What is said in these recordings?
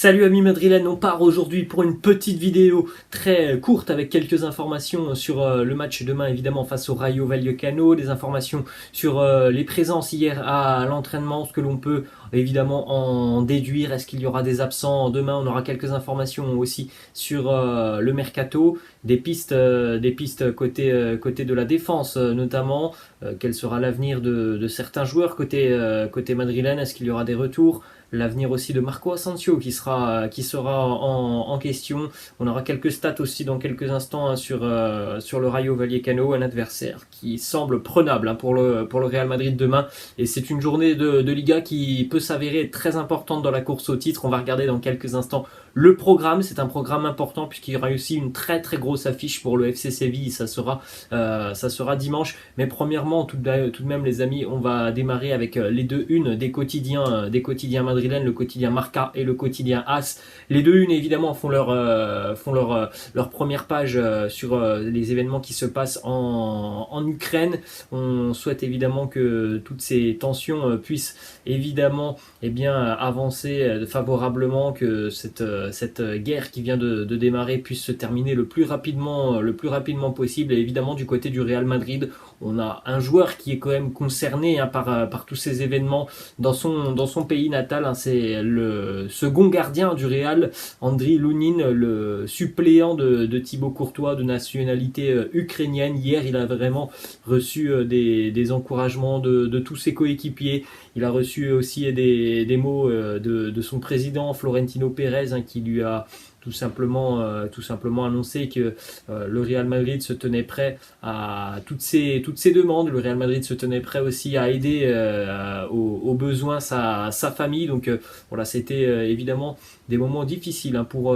Salut amis madrilènes, on part aujourd'hui pour une petite vidéo très courte avec quelques informations sur le match demain évidemment face au Rayo Vallecano, des informations sur les présences hier à l'entraînement, ce que l'on peut évidemment en déduire, est-ce qu'il y aura des absents demain, on aura quelques informations aussi sur le mercato, des pistes côté de la défense notamment, quel sera l'avenir de certains joueurs côté madrilène, est-ce qu'il y aura des retours, l'avenir aussi de Marco Asensio qui sera en question. On aura quelques stats aussi dans quelques instants sur le Rayo Vallecano, un adversaire qui semble prenable pour le Real Madrid demain. Et c'est une journée de Liga qui peut s'avérer très importante dans la course au titre. On va regarder dans quelques instants le programme. C'est un programme important puisqu'il y aura aussi une très très grosse affiche pour le FC Séville. Ça sera dimanche. Mais premièrement, tout de même les amis, on va démarrer avec les deux unes des quotidiens madrilènes, le quotidien Marca et le quotidien AS. Les deux unes évidemment font leur première page sur les événements qui se passent en Ukraine. On souhaite évidemment que toutes ces tensions puissent évidemment avancer favorablement, que cette guerre qui vient de démarrer puisse se terminer le plus rapidement possible. Et évidemment du côté du Real Madrid, on a un joueur qui est quand même concerné par tous ces événements dans son pays natal. C'est le second gardien du Real, Andriy Lunin, le suppléant de Thibaut Courtois de nationalité ukrainienne. Hier, il a vraiment reçu des encouragements de tous ses coéquipiers. Il a reçu aussi des mots de son président Florentino Pérez, qui lui a tout simplement annoncé que le Real Madrid se tenait prêt à toutes ces demandes. Le Real Madrid se tenait prêt aussi à aider aux besoins sa famille. Donc voilà, c'était évidemment des moments difficiles pour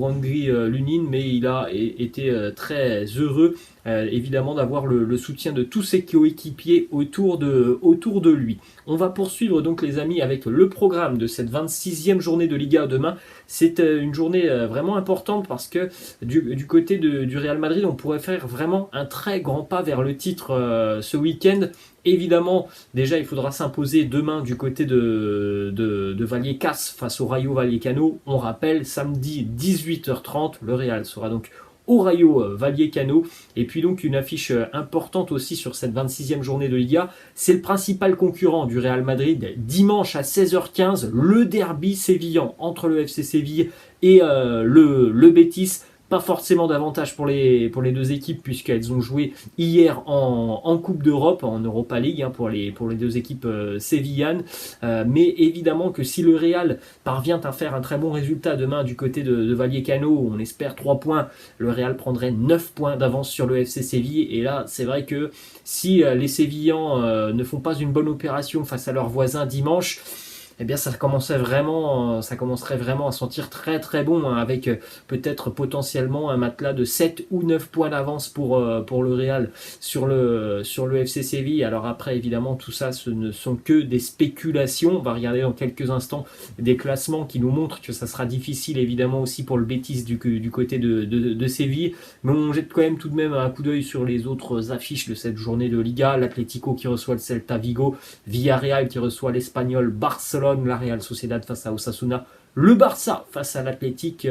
Andriy Lunin, mais il a été très heureux évidemment d'avoir le soutien de tous ses coéquipiers autour de lui. On va poursuivre donc les amis avec le programme de cette 26e journée de Liga demain. C'est une journée vraiment importante parce que du côté du Real Madrid, on pourrait faire vraiment un très grand pas vers le titre ce week-end. Évidemment, déjà, il faudra s'imposer demain du côté de Vallecas face au Rayo Vallecano. On rappelle, samedi 18h30, le Real sera donc au Rayo Vallecano. Et puis donc une affiche importante aussi sur cette 26e journée de Liga, c'est le principal concurrent du Real Madrid, dimanche à 16h15, le derby sévillan entre le FC Séville et le Betis. Pas forcément d'avantage pour les deux équipes puisqu'elles ont joué hier en Coupe d'Europe, en Europa League pour les deux équipes sévillanes. Mais évidemment que si le Real parvient à faire un très bon résultat demain du côté de Vallecano, on espère 3 points, le Real prendrait 9 points d'avance sur le FC Séville. Et là, c'est vrai que si les Sévillans ne font pas une bonne opération face à leurs voisins dimanche, ça commencerait vraiment à sentir très très bon avec peut-être potentiellement un matelas de 7 ou 9 points d'avance pour le Real sur le FC Séville. Alors après évidemment tout ça ce ne sont que des spéculations. On va regarder dans quelques instants des classements qui nous montrent que ça sera difficile évidemment aussi pour le Betis du côté de Séville. Mais on jette quand même tout de même un coup d'œil sur les autres affiches de cette journée de Liga. L'Atlético qui reçoit le Celta Vigo, Villarreal qui reçoit l'Espagnol, Barcelone, la Real Sociedad face à Osasuna, le Barça face à l'Athletic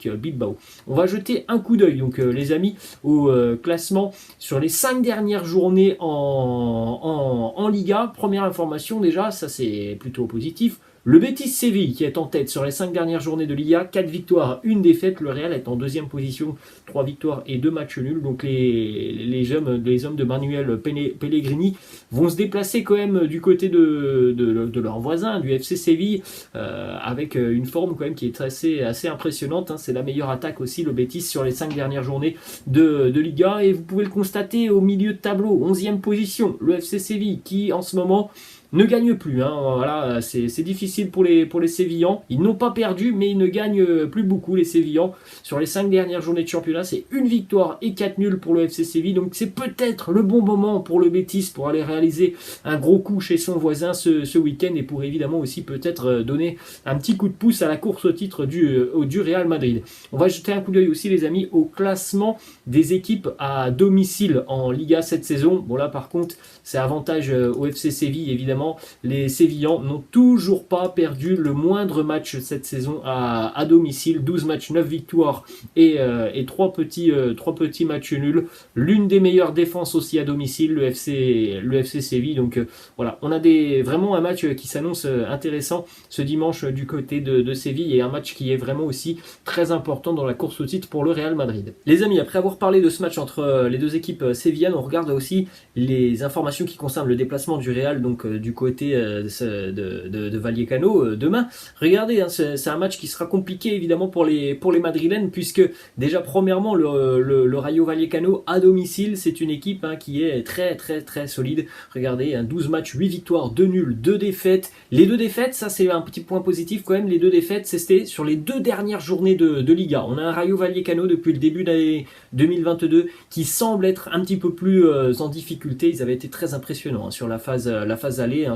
Bilbao. On va jeter un coup d'œil donc les amis au classement sur les 5 dernières journées en Liga. Première information déjà, ça c'est plutôt positif. Le Betis Séville qui est en tête sur les 5 dernières journées de Liga, 4 victoires, 1 défaite. Le Real est en deuxième position, 3 victoires et 2 matchs nuls. Donc les hommes de Manuel Pellegrini vont se déplacer quand même du côté de leurs voisins, du FC Séville, avec une forme quand même qui est assez impressionnante. C'est la meilleure attaque aussi, le Betis, sur les 5 dernières journées de Liga. Et vous pouvez le constater au milieu de tableau, 11e position, le FC Séville qui en ce moment ne gagne plus. Voilà, c'est difficile pour les Sévillans. Ils n'ont pas perdu, mais ils ne gagnent plus beaucoup, les Sévillans. Sur les 5 dernières journées de championnat, c'est 1 victoire et 4 nuls pour le FC Séville. Donc c'est peut-être le bon moment pour le Betis pour aller réaliser un gros coup chez son voisin ce week-end et pour évidemment aussi peut-être donner un petit coup de pouce à la course au titre du Real Madrid. On va jeter un coup d'œil aussi les amis au classement des équipes à domicile en Liga cette saison. Bon là par contre c'est avantage au FC Séville évidemment évidemment, les Sévillans n'ont toujours pas perdu le moindre match cette saison à domicile. 12 matchs, 9 victoires et 3 petits matchs nuls. L'une des meilleures défenses aussi à domicile, le FC Séville. Donc voilà, on a vraiment un match qui s'annonce intéressant ce dimanche du côté de Séville, et un match qui est vraiment aussi très important dans la course au titre pour le Real Madrid. Les amis, après avoir parlé de ce match entre les deux équipes sévillanes, on regarde aussi les informations qui concernent le déplacement du Real, donc du côté de Vallecano demain. Regardez, hein, c'est un match qui sera compliqué évidemment pour les Madrilènes, puisque déjà premièrement le Rayo Vallecano à domicile, c'est une équipe qui est très très très solide. Regardez, 12 matchs, 8 victoires, 2 nuls, 2 défaites. Les 2 défaites, ça c'est un petit point positif quand même, les 2 défaites c'était sur les 2 dernières journées de Liga. On a un Rayo Vallecano depuis le début de l'année 2022 qui semble être un petit peu plus en difficulté. Ils avaient été très impressionnants sur la phase aller,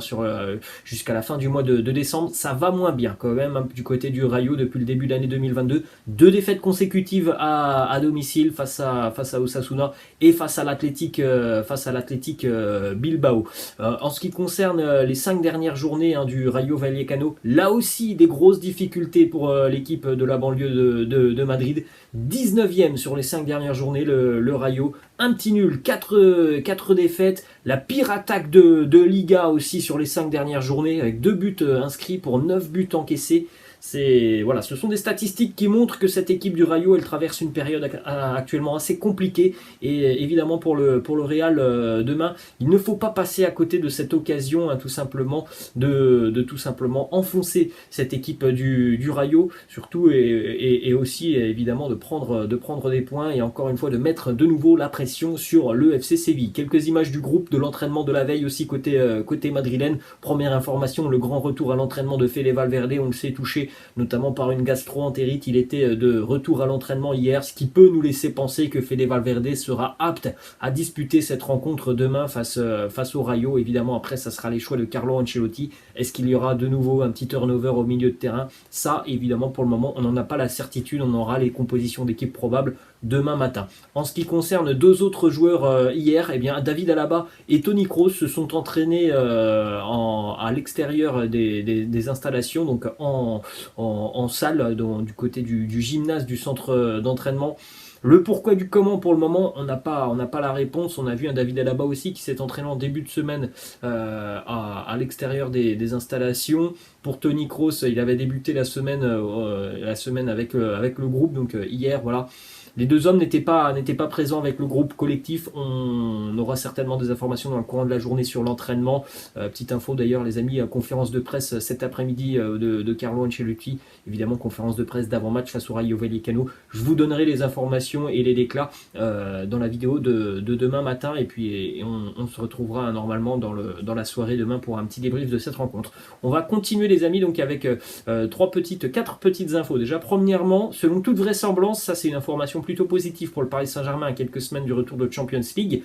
jusqu'à la fin du mois de décembre. Ça va moins bien quand même du côté du Rayo depuis le début de l'année 2022. 2 défaites consécutives à domicile face à Osasuna et face à l'Athletic Bilbao. En ce qui concerne les 5 dernières journées du Rayo Vallecano, là aussi des grosses difficultés pour l'équipe de la banlieue de Madrid. 19e sur les 5 dernières journées le Rayo, un petit nul, 4 défaites, la pire attaque de Liga aussi sur les 5 dernières journées, avec 2 buts inscrits pour 9 buts encaissés. Voilà, ce sont des statistiques qui montrent que cette équipe du Rayo, elle traverse une période actuellement assez compliquée, et évidemment pour le Real demain, il ne faut pas passer à côté de cette occasion tout simplement de tout simplement enfoncer cette équipe du Rayo, surtout, et aussi évidemment de prendre des points, et encore une fois de mettre de nouveau la pression sur le FC Séville. Quelques images du groupe, de l'entraînement de la veille aussi côté madrilène. Première information, le grand retour à l'entraînement de Fede Valverde, on le sait, touché notamment par une gastro-entérite. Il était de retour à l'entraînement hier, ce qui peut nous laisser penser que Fede Valverde sera apte à disputer cette rencontre demain face au Rayo. Évidemment, après, ça sera les choix de Carlo Ancelotti. Est-ce qu'il y aura de nouveau un petit turnover au milieu de terrain? Ça, évidemment, pour le moment, on n'en a pas la certitude. On aura les compositions d'équipe probables demain matin. En ce qui concerne 2 autres joueurs hier, David Alaba et Toni Kroos se sont entraînés à l'extérieur des installations, donc en salle, du côté du gymnase, du centre d'entraînement. Le pourquoi du comment, pour le moment, on n'a pas la réponse. On a vu un David Alaba aussi qui s'est entraîné en début de semaine à l'extérieur des installations. Pour Toni Kroos, il avait débuté la semaine avec le groupe, donc hier, voilà. Les 2 hommes n'étaient pas présents avec le groupe collectif. On aura certainement des informations dans le courant de la journée sur l'entraînement. Petite info d'ailleurs, les amis, conférence de presse cet après-midi de Carlo Ancelotti. Évidemment, conférence de presse d'avant-match face au Rayo Vallecano. Je vous donnerai les informations et les déclats dans la vidéo de demain matin. Et puis on se retrouvera normalement dans la soirée demain pour un petit débrief de cette rencontre. On va continuer les amis donc avec 4 petites infos. Déjà, premièrement, selon toute vraisemblance, ça c'est une information plutôt positif pour le Paris Saint-Germain à quelques semaines du retour de Champions League.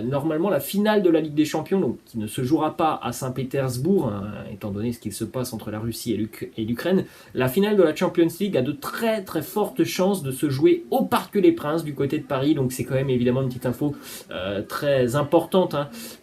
Normalement, la finale de la Ligue des Champions, donc, qui ne se jouera pas à Saint-Pétersbourg, étant donné ce qu'il se passe entre la Russie et l'Ukraine, la finale de la Champions League a de très très fortes chances de se jouer au Parc des Princes du côté de Paris. Donc c'est quand même évidemment une petite info très importante.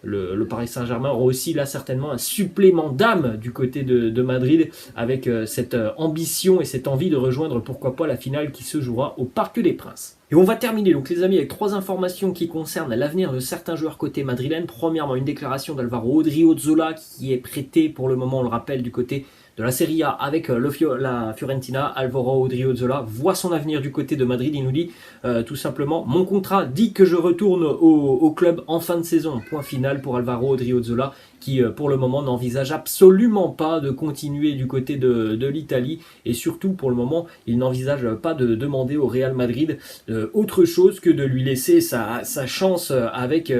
Le Paris Saint-Germain aura aussi là certainement un supplément d'âme du côté de Madrid, avec cette ambition et cette envie de rejoindre pourquoi pas la finale qui se jouera au Parc des Princes. Et on va terminer donc les amis avec 3 informations qui concernent l'avenir de certains joueurs côté madrilène. Premièrement, une déclaration d'Alvaro Odriozola qui est prêté pour le moment, on le rappelle, du côté de la Serie A avec la Fiorentina. Alvaro Odriozola voit son avenir du côté de Madrid. Il nous dit tout simplement: mon contrat dit que je retourne au club en fin de saison. Point final pour Alvaro Odriozola, qui pour le moment n'envisage absolument pas de continuer du côté de l'Italie, et surtout pour le moment il n'envisage pas de demander au Real Madrid autre chose que de lui laisser sa chance avec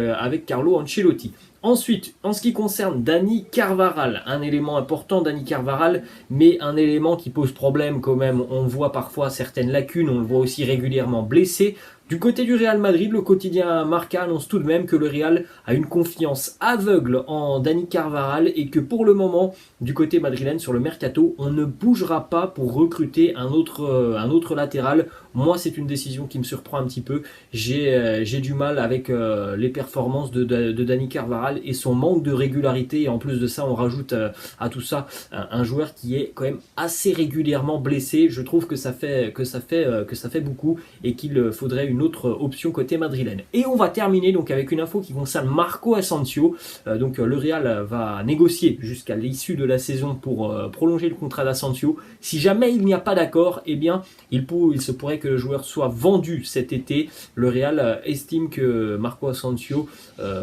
Carlo Ancelotti. Ensuite, en ce qui concerne Dani Carvajal, un élément important, Dani Carvajal, mais un élément qui pose problème quand même. On voit parfois certaines lacunes, on le voit aussi régulièrement blessé. Du côté du Real Madrid, le quotidien Marca annonce tout de même que le Real a une confiance aveugle en Dani Carvajal et que pour le moment, du côté madrilène sur le mercato, on ne bougera pas pour recruter un autre latéral. Moi, c'est une décision qui me surprend un petit peu. J'ai du mal avec les performances de Dani Carvajal et son manque de régularité. Et en plus de ça, on rajoute à tout ça un joueur qui est quand même assez régulièrement blessé. Je trouve que ça fait beaucoup et qu'il faudrait une autre option côté madrilène. Et on va terminer donc avec une info qui concerne Marco Asensio. Le Real va négocier jusqu'à l'issue de la saison pour prolonger le contrat d'Asensio. Si jamais il n'y a pas d'accord, eh bien il se pourrait que le joueur soit vendu cet été. Le Real estime que Marco Asensio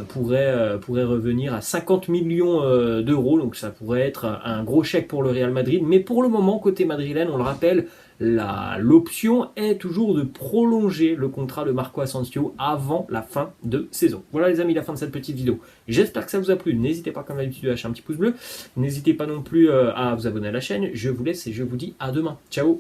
pourrait revenir à 50 millions d'euros, donc ça pourrait être un gros chèque pour le Real Madrid. Mais pour le moment, côté madrilène, on le rappelle, l'option est toujours de prolonger le contrat de Marco Asensio avant la fin de saison. Voilà les amis, la fin de cette petite vidéo. J'espère que ça vous a plu. N'hésitez pas comme d'habitude à lâcher un petit pouce bleu. N'hésitez pas non plus à vous abonner à la chaîne. Je vous laisse et je vous dis à demain. Ciao.